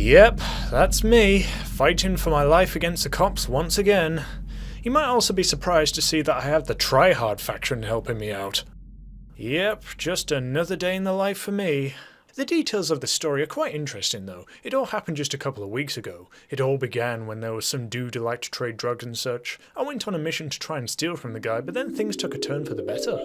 Yep, that's me, fighting for my life against the cops once again. You might also be surprised to see that I have the try-hard faction helping me out. Yep, just another day in the life for me. The details of the story are quite interesting though. It all happened just a couple of weeks ago. It all began when there was some dude who liked to trade drugs and such. I went on a mission to try and steal from the guy, but then things took a turn for the better.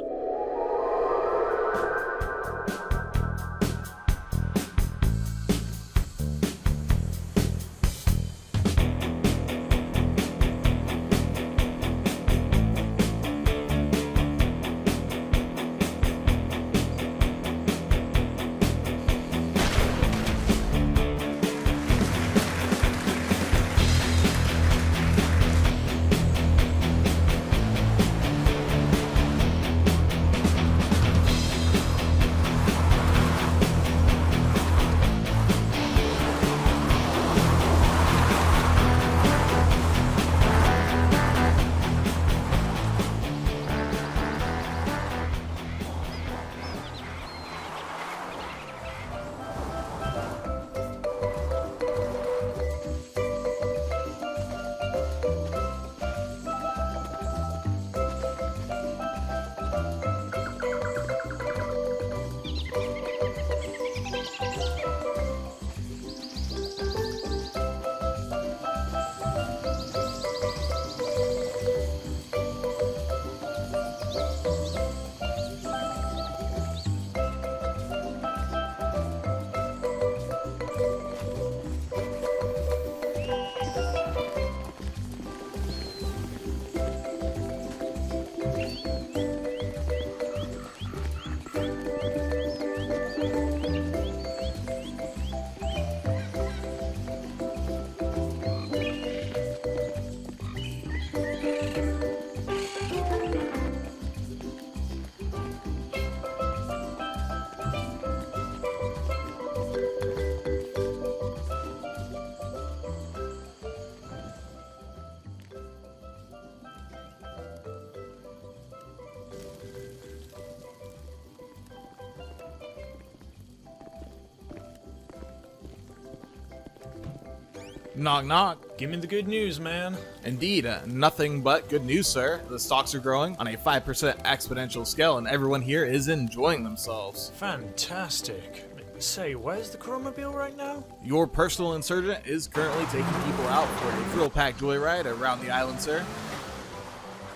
Knock knock. Give me the good news, man. Indeed, nothing but good news, sir. The stocks are growing on a 5% exponential scale and everyone here is enjoying themselves. Fantastic. Say, where's the Chromobile right now? Your personal insurgent is currently taking people out for a thrill-packed joyride around the island, sir.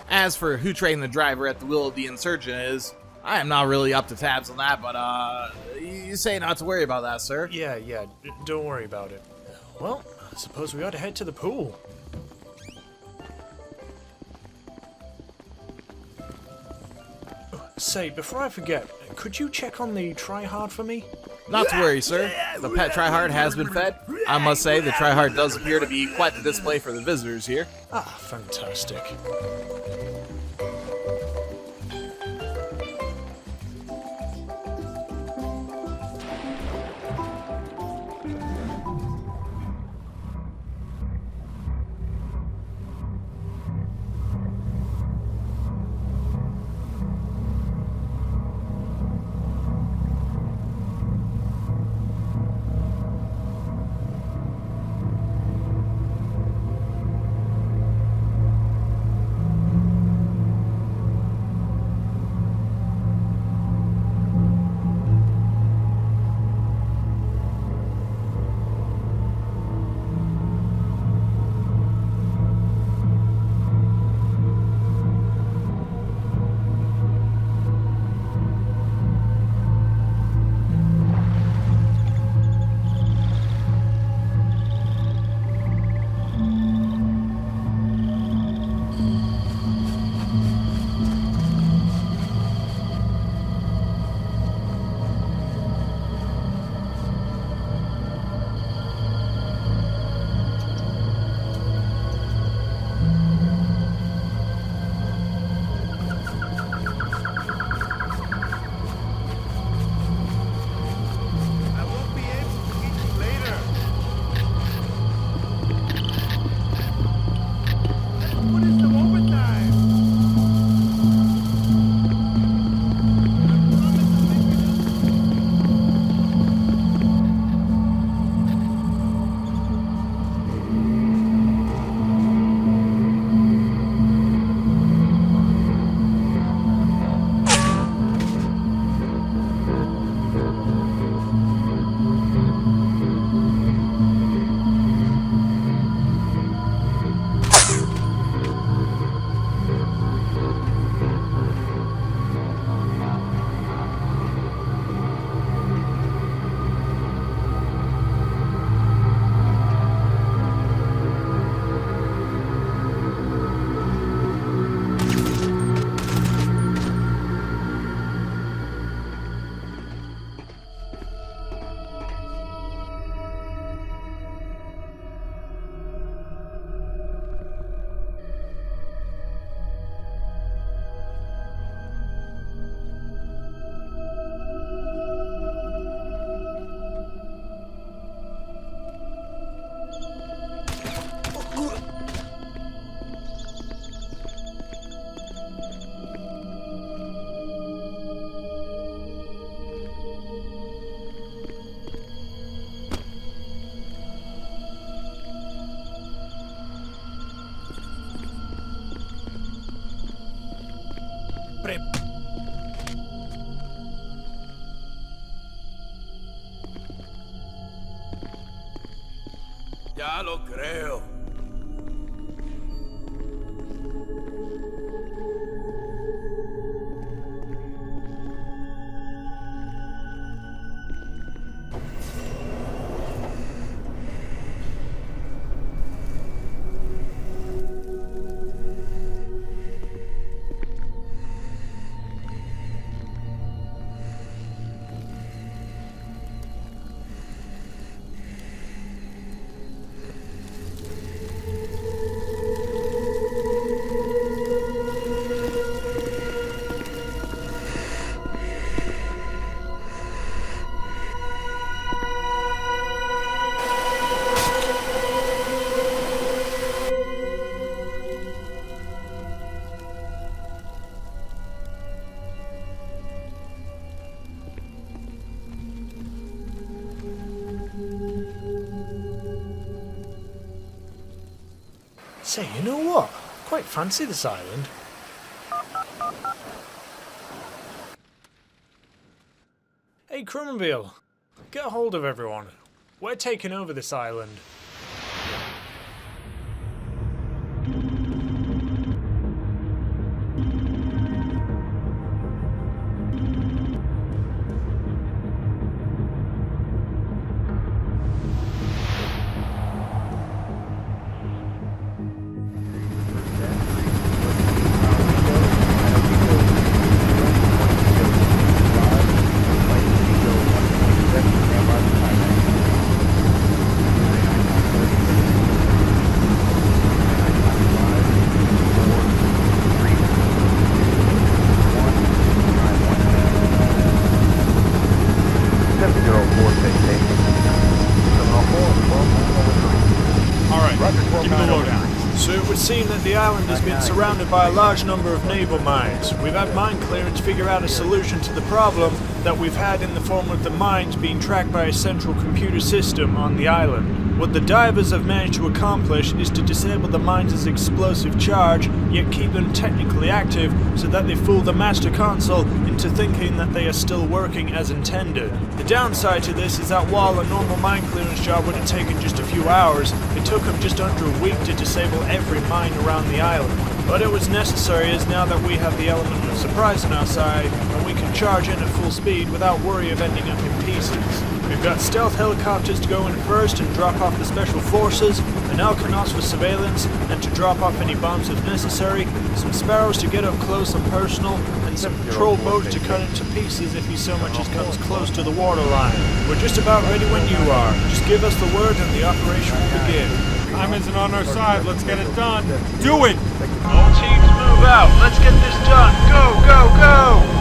As for who trained the driver at the wheel of the insurgent is, I am not really up to tabs on that, but you say not to worry about that, sir. Yeah, don't worry about it. Well, I suppose we ought to head to the pool. Say, before I forget, could you check on the try-hard for me? Not to worry, sir. The pet tryhard has been fed. I must say, the tryhard does appear to be quite the display for the visitors here. Ah, fantastic. Ya lo creo. Say, you know what? Quite fancy this island. Hey, Crummoville, get a hold of everyone. We're taking over this island. So it would seem that the island has been surrounded by a large number of naval mines. We've had mine clearance figure out a solution to the problem that we've had in the form of the mines being tracked by a central computer system on the island. What the divers have managed to accomplish is to disable the mines' explosive charge, yet keep them technically active so that they fool the master console into thinking that they are still working as intended. The downside to this is that while a normal mine clearance job would have taken just a few hours, it took them just under a week to disable every mine around the island. But it was necessary, as now that we have the element of surprise on our side, and we can charge in at full speed without worry of ending up in pieces. We've got stealth helicopters to go in first and drop off the special forces, an Alkanos for surveillance and to drop off any bombs if necessary, some Sparrows to get up close and personal, and some patrol boats to cut into pieces if he so much as comes close to the waterline. We're just about ready when you are. Just give us the word and the operation will begin. Time isn't on our side. Let's get it done. Do it! All teams move out. Let's get this done. Go, go, go!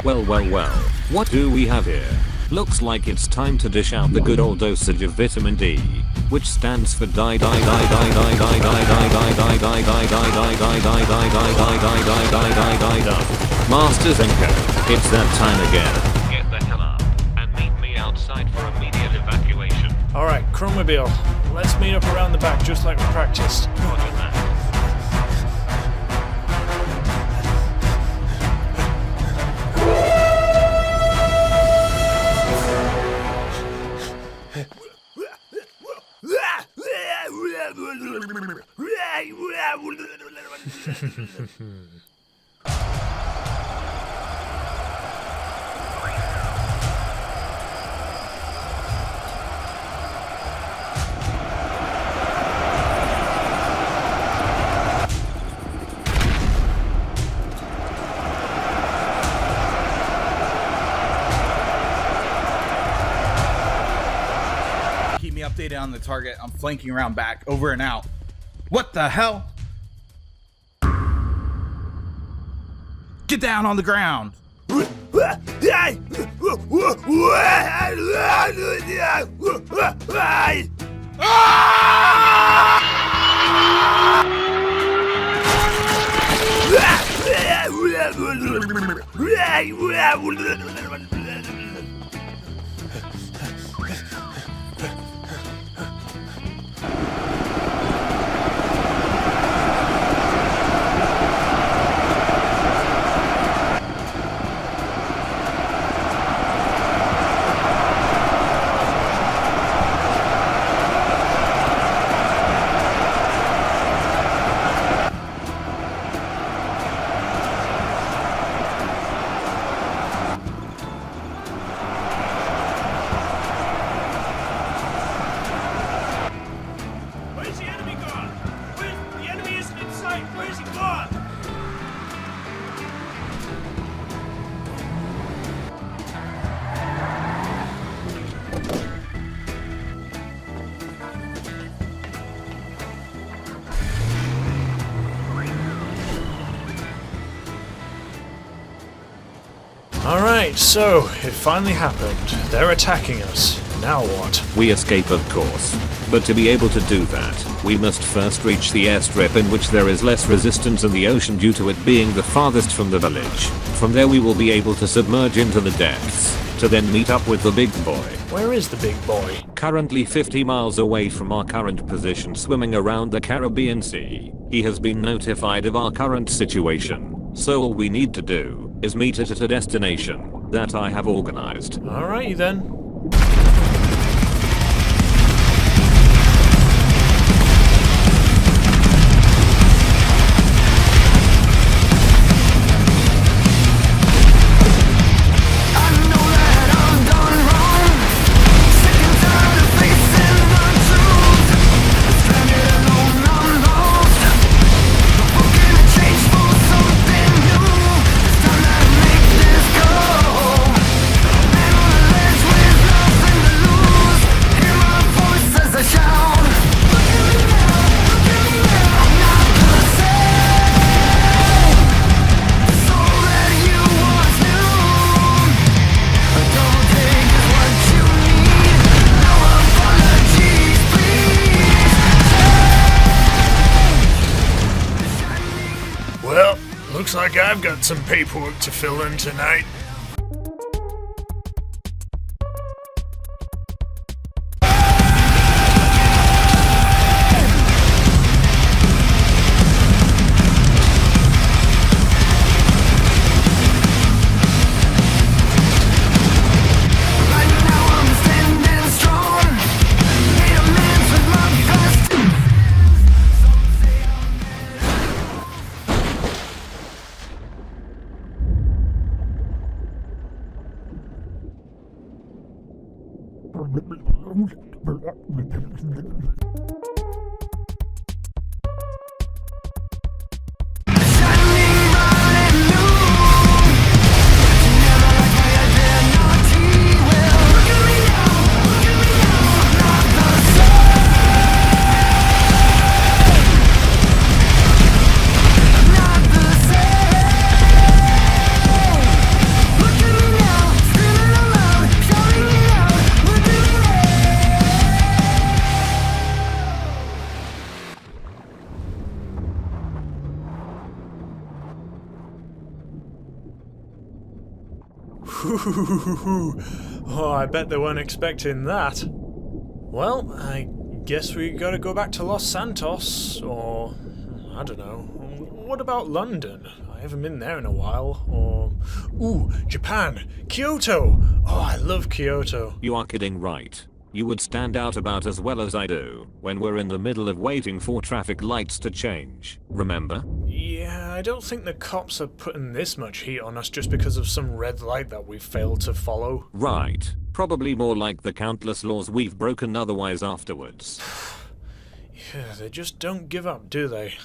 Well, what do we have here? Looks like it's time to dish out the good old dosage of vitamin D, which stands for die. Masters and Co, it's that time again. Get the hell up and meet me outside for immediate evacuation. Alright, Chromobile, let's meet up around the back just like we practiced. Roger that. Keep me updated on the target. I'm flanking around back. Over and out. What the hell? Get down on the ground. Where's the enemy gone? The enemy isn't in sight. Where's he gone? Alright, so it finally happened. They're attacking us. Now what? We escape, of course. But to be able to do that, we must first reach the airstrip, in which there is less resistance in the ocean due to it being the farthest from the village. From there we will be able to submerge into the depths, to then meet up with the big boy. Where is the big boy? Currently 50 miles away from our current position, swimming around the Caribbean Sea. He has been notified of our current situation, so all we need to do is meet it at a destination that I have organized. Alrighty then. Looks like I've got some paperwork to fill in tonight. Oh, I bet they weren't expecting that. Well, I guess we gotta go back to Los Santos, or I don't know. What about London? I haven't been there in a while. Or, ooh, Japan, Kyoto. Oh, I love Kyoto. You are kidding, right? You would stand out about as well as I do when we're in the middle of waiting for traffic lights to change, remember? Yeah, I don't think the cops are putting this much heat on us just because of some red light that we failed to follow. Right. Probably more like the countless laws we've broken otherwise afterwards. Yeah, they just don't give up, do they?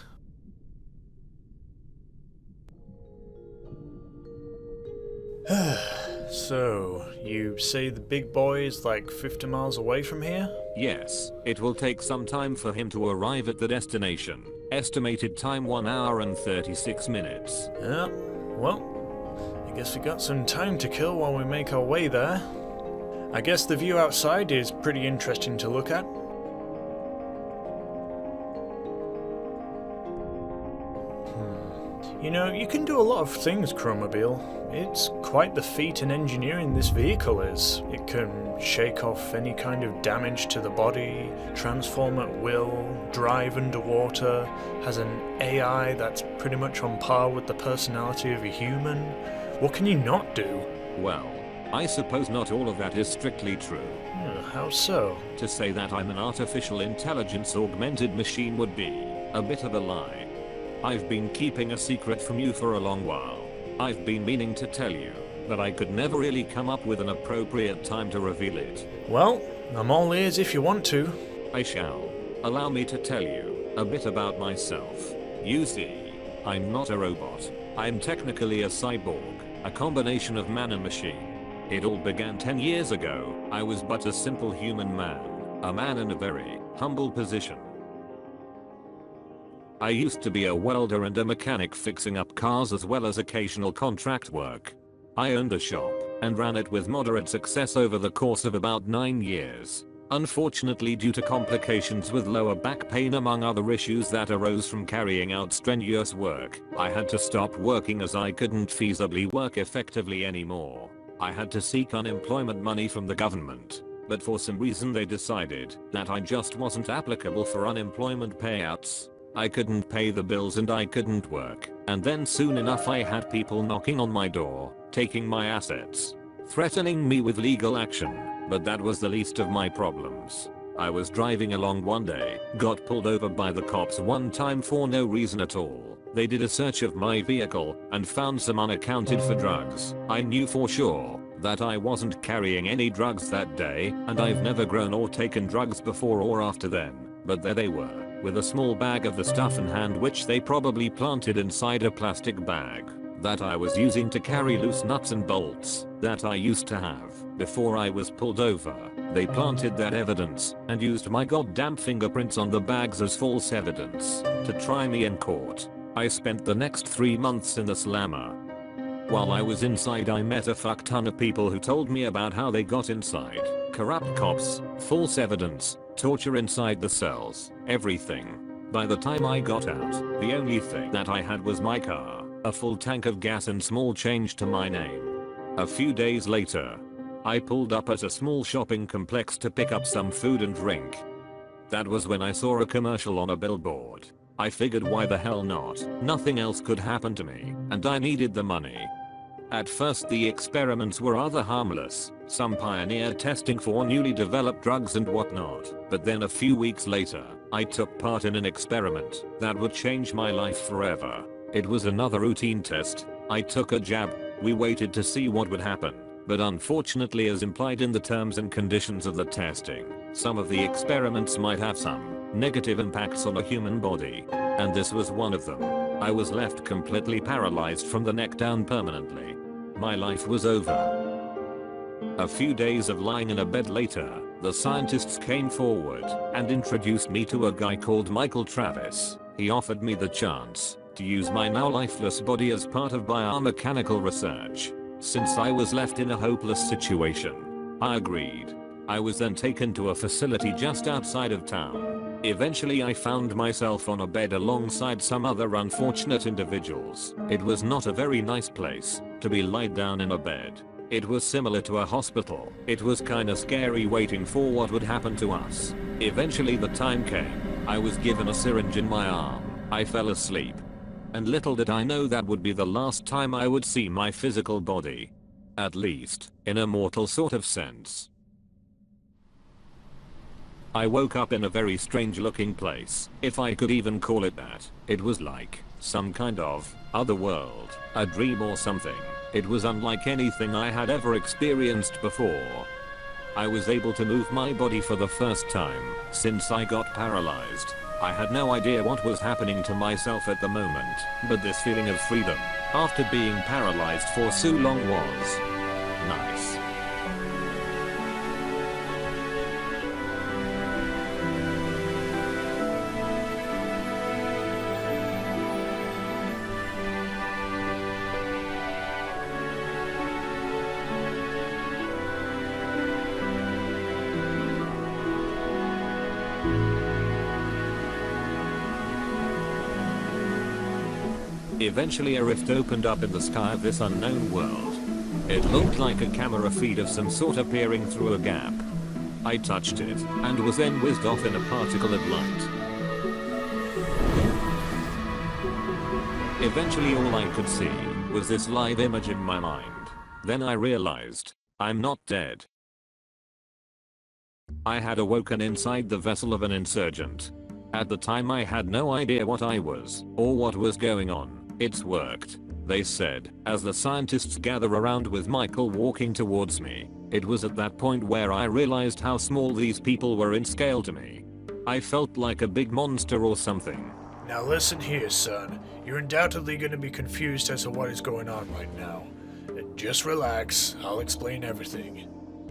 So, you say the big boy is like 50 miles away from here? Yes, it will take some time for him to arrive at the destination. Estimated time 1 hour and 36 minutes. Yeah, well, I guess we got some time to kill while we make our way there. I guess the view outside is pretty interesting to look at. You know, you can do a lot of things, Chromobile. It's quite the feat in engineering this vehicle is. It can shake off any kind of damage to the body, transform at will, drive underwater, has an AI that's pretty much on par with the personality of a human. What can you not do? Well, I suppose not all of that is strictly true. How so? To say that I'm an artificial intelligence augmented machine would be a bit of a lie. I've been keeping a secret from you for a long while. I've been meaning to tell you, but I could never really come up with an appropriate time to reveal it. Well, I'm all ears if you want to. I shall. Allow me to tell you a bit about myself. You see, I'm not a robot. I'm technically a cyborg, a combination of man and machine. It all began 10 years ago. I was but a simple human man, a man in a very humble position. I used to be a welder and a mechanic fixing up cars as well as occasional contract work. I owned a shop and ran it with moderate success over the course of about 9 years. Unfortunately, due to complications with lower back pain among other issues that arose from carrying out strenuous work, I had to stop working as I couldn't feasibly work effectively anymore. I had to seek unemployment money from the government, but for some reason they decided that I just wasn't applicable for unemployment payouts. I couldn't pay the bills and I couldn't work, and then soon enough I had people knocking on my door, taking my assets, threatening me with legal action, but that was the least of my problems. I was driving along one day, got pulled over by the cops one time for no reason at all. They did a search of my vehicle and found some unaccounted for drugs. I knew for sure that I wasn't carrying any drugs that day, and I've never grown or taken drugs before or after then, but there they were, with a small bag of the stuff in hand which they probably planted inside a plastic bag that I was using to carry loose nuts and bolts that I used to have before I was pulled over. They planted that evidence and used my goddamn fingerprints on the bags as false evidence to try me in court. I spent the next 3 months in the slammer. While I was inside, I met a fuck ton of people who told me about how they got inside. Corrupt cops, false evidence, torture inside the cells, everything. By the time I got out, the only thing that I had was my car, a full tank of gas and small change to my name. A few days later, I pulled up at a small shopping complex to pick up some food and drink. That was when I saw a commercial on a billboard. I figured, why the hell not? Nothing else could happen to me, and I needed the money. At first the experiments were rather harmless, some pioneer testing for newly developed drugs and whatnot, but then a few weeks later, I took part in an experiment that would change my life forever. It was another routine test. I took a jab. We waited to see what would happen, but unfortunately, as implied in the terms and conditions of the testing, some of the experiments might have some negative impacts on a human body, and this was one of them. I was left completely paralyzed from the neck down permanently. My life was over. A few days of lying in a bed later, the scientists came forward and introduced me to a guy called Michael Travis. He offered me the chance to use my now lifeless body as part of biomechanical research. Since I was left in a hopeless situation, I agreed. I was then taken to a facility just outside of town. Eventually I found myself on a bed alongside some other unfortunate individuals. It was not a very nice place to be laid down in a bed. It was similar to a hospital. It was kinda scary waiting for what would happen to us. Eventually the time came. I was given a syringe in my arm. I fell asleep. And little did I know that would be the last time I would see my physical body. At least, in a mortal sort of sense. I woke up in a very strange looking place, if I could even call it that. It was like some kind of other world, a dream or something. It was unlike anything I had ever experienced before. I was able to move my body for the first time since I got paralyzed. I had no idea what was happening to myself at the moment, but this feeling of freedom after being paralyzed for so long was nice. Eventually a rift opened up in the sky of this unknown world. It looked like a camera feed of some sort appearing through a gap. I touched it, and was then whizzed off in a particle of light. Eventually all I could see was this live image in my mind. Then I realized, I'm not dead. I had awoken inside the vessel of an insurgent. At the time I had no idea what I was, or what was going on. It's worked, they said, as the scientists gather around with Michael walking towards me. It was at that point where I realized how small these people were in scale to me. I felt like a big monster or something. Now listen here, son. You're undoubtedly going to be confused as to what is going on right now. Just relax, I'll explain everything.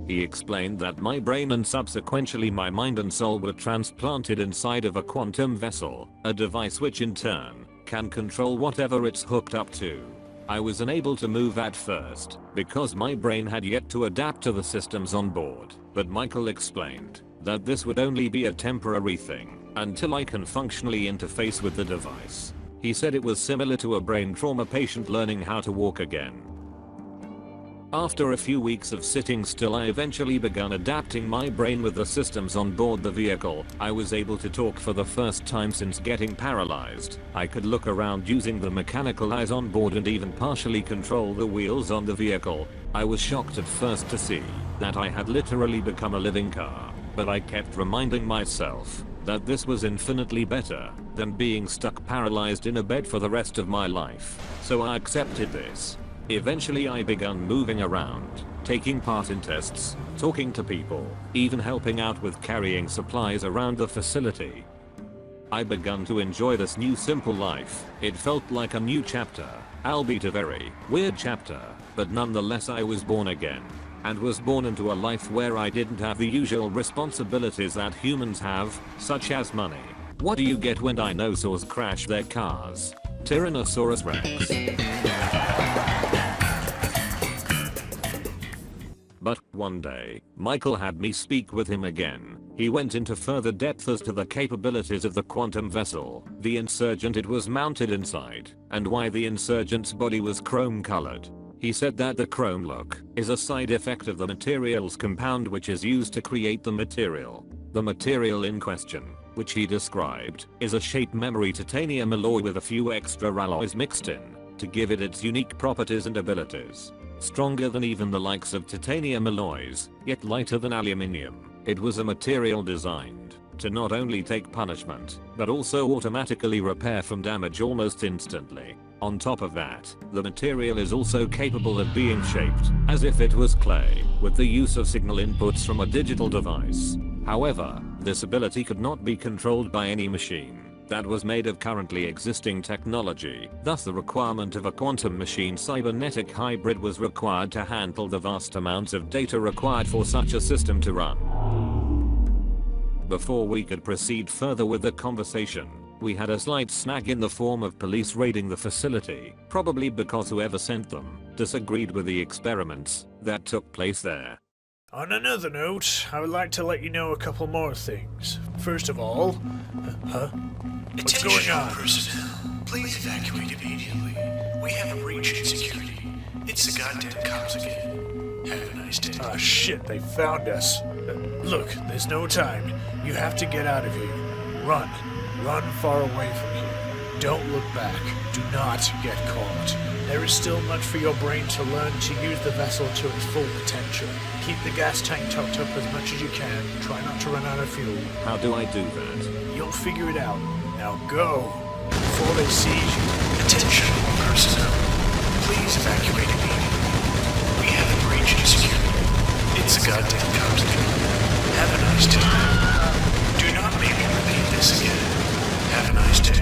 He explained that my brain and subsequently my mind and soul were transplanted inside of a quantum vessel, a device which in turn can control whatever it's hooked up to. I was unable to move at first because my brain had yet to adapt to the systems on board, but Michael explained that this would only be a temporary thing until I can functionally interface with the device. He said it was similar to a brain trauma patient learning how to walk again. After a few weeks of sitting still, I eventually began adapting my brain with the systems on board the vehicle. I was able to talk for the first time since getting paralyzed. I could look around using the mechanical eyes on board and even partially control the wheels on the vehicle. I was shocked at first to see that I had literally become a living car, but I kept reminding myself that this was infinitely better than being stuck paralyzed in a bed for the rest of my life. So I accepted this. Eventually I began moving around, taking part in tests, talking to people, even helping out with carrying supplies around the facility. I began to enjoy this new simple life. It felt like a new chapter, albeit a very weird chapter, but nonetheless I was born again, and was born into a life where I didn't have the usual responsibilities that humans have, such as money. What do you get when dinosaurs crash their cars? Tyrannosaurus Rex. But one day, Michael had me speak with him again. He went into further depth as to the capabilities of the quantum vessel, the insurgent it was mounted inside, and why the insurgent's body was chrome colored. He said that the chrome look is a side effect of the material's compound which is used to create the material. The material in question, which he described, is a shape memory titanium alloy with a few extra alloys mixed in to give it its unique properties and abilities. Stronger than even the likes of titanium alloys, yet lighter than aluminium. It was a material designed to not only take punishment, but also automatically repair from damage almost instantly. On top of that, the material is also capable of being shaped as if it was clay, with the use of signal inputs from a digital device. However, this ability could not be controlled by any machine that was made of currently existing technology. Thus the requirement of a quantum machine cybernetic hybrid was required to handle the vast amounts of data required for such a system to run. Before we could proceed further with the conversation, we had a slight snag in the form of police raiding the facility, probably because whoever sent them disagreed with the experiments that took place there. On another note, I would like to let you know a couple more things. First of all, What's going on? Personnel, please evacuate immediately. We have a breach in security. It's the goddamn cops again. Have a nice day. Ah, shit, they found us. Look, there's no time. You have to get out of here. Run. Run far away from here. Don't look back. Do not get caught. There is still much for your brain to learn to use the vessel to its full potential. Keep the gas tank topped up as much as you can. Try not to run out of fuel. How do I do that? You'll figure it out. Now go. Before they seize you. Attention, personnel. Please evacuate immediately. We haven't breached security. It's a goddamn cops thing. Have a nice day. Do not make me repeat this again. Have a nice day.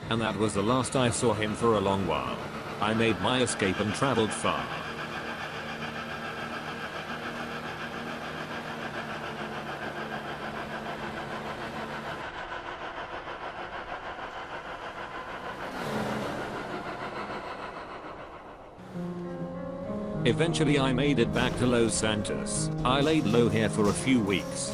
And that was the last I saw him for a long while. I made my escape and traveled far. Eventually I made it back to Los Santos. I laid low here for a few weeks.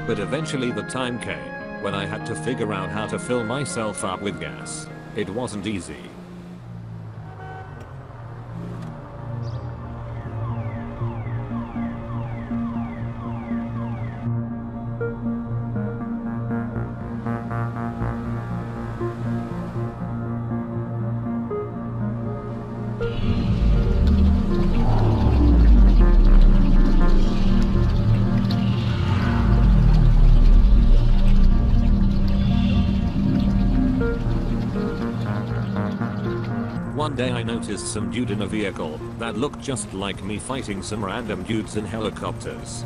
But eventually the time came when I had to figure out how to fill myself up with gas. It wasn't easy. One day I noticed some dude in a vehicle that looked just like me fighting some random dudes in helicopters.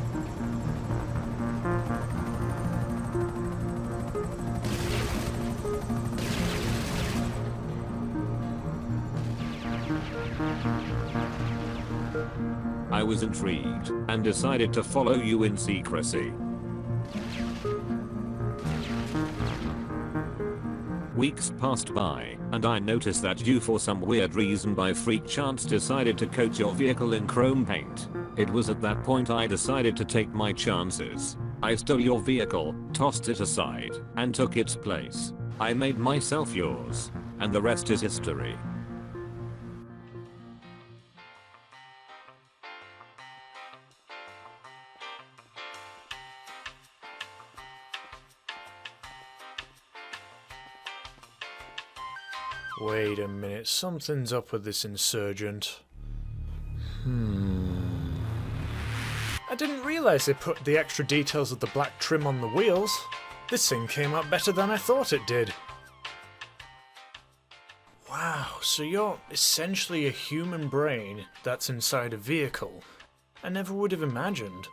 I was intrigued and decided to follow you in secrecy. Weeks passed by, and I noticed that you for some weird reason by freak chance decided to coat your vehicle in chrome paint. It was at that point I decided to take my chances. I stole your vehicle, tossed it aside, and took its place. I made myself yours, and the rest is history. Wait a minute, something's up with this insurgent. I didn't realize they put the extra details of the black trim on the wheels. This thing came out better than I thought it did. Wow, so you're essentially a human brain that's inside a vehicle. I never would have imagined.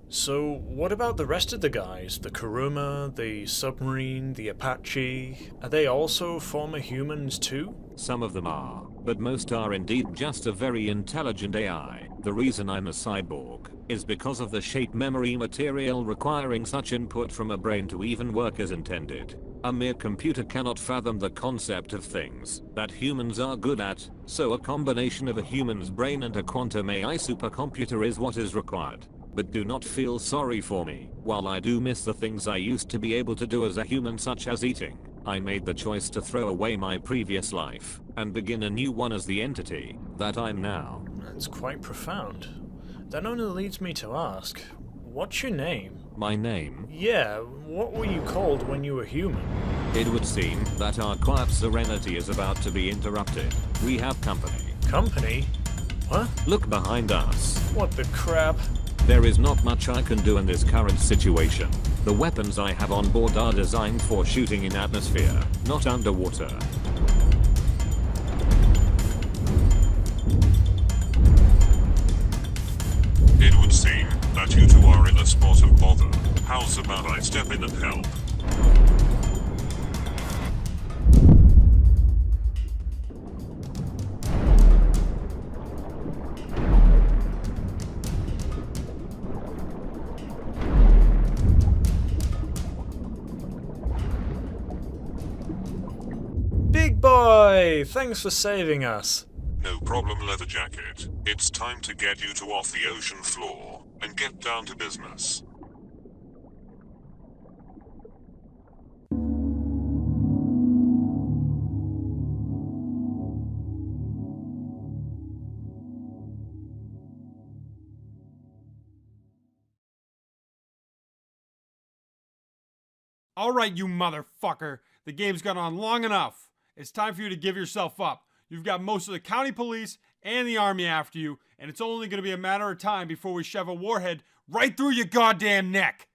So, what about the rest of the guys? The Kuruma, the submarine, the Apache? Are they also former humans too? Some of them are, but most are indeed just a very intelligent AI. The reason I'm a cyborg is because of the shape memory material requiring such input from a brain to even work as intended. A mere computer cannot fathom the concept of things that humans are good at, so a combination of a human's brain and a quantum AI supercomputer is what is required. But do not feel sorry for me. While I do miss the things I used to be able to do as a human, such as eating, I made the choice to throw away my previous life and begin a new one as the entity that I'm now. That's quite profound. That only leads me to ask, what's your name? My name? Yeah, what were you called when you were human? It would seem that our quiet serenity is about to be interrupted. We have company. Company? What? Look behind us. What the crap? There is not much I can do in this current situation. The weapons I have on board are designed for shooting in atmosphere, not underwater. It would seem that you two are in a spot of bother. How's about I step in and help? boy! Thanks for saving us. No problem, Leather Jacket. It's time to get you two off the ocean floor and get down to business. All right, you motherfucker. The game's gone on long enough. It's time for you to give yourself up. You've got most of the county police and the army after you, and it's only going to be a matter of time before we shove a warhead right through your goddamn neck.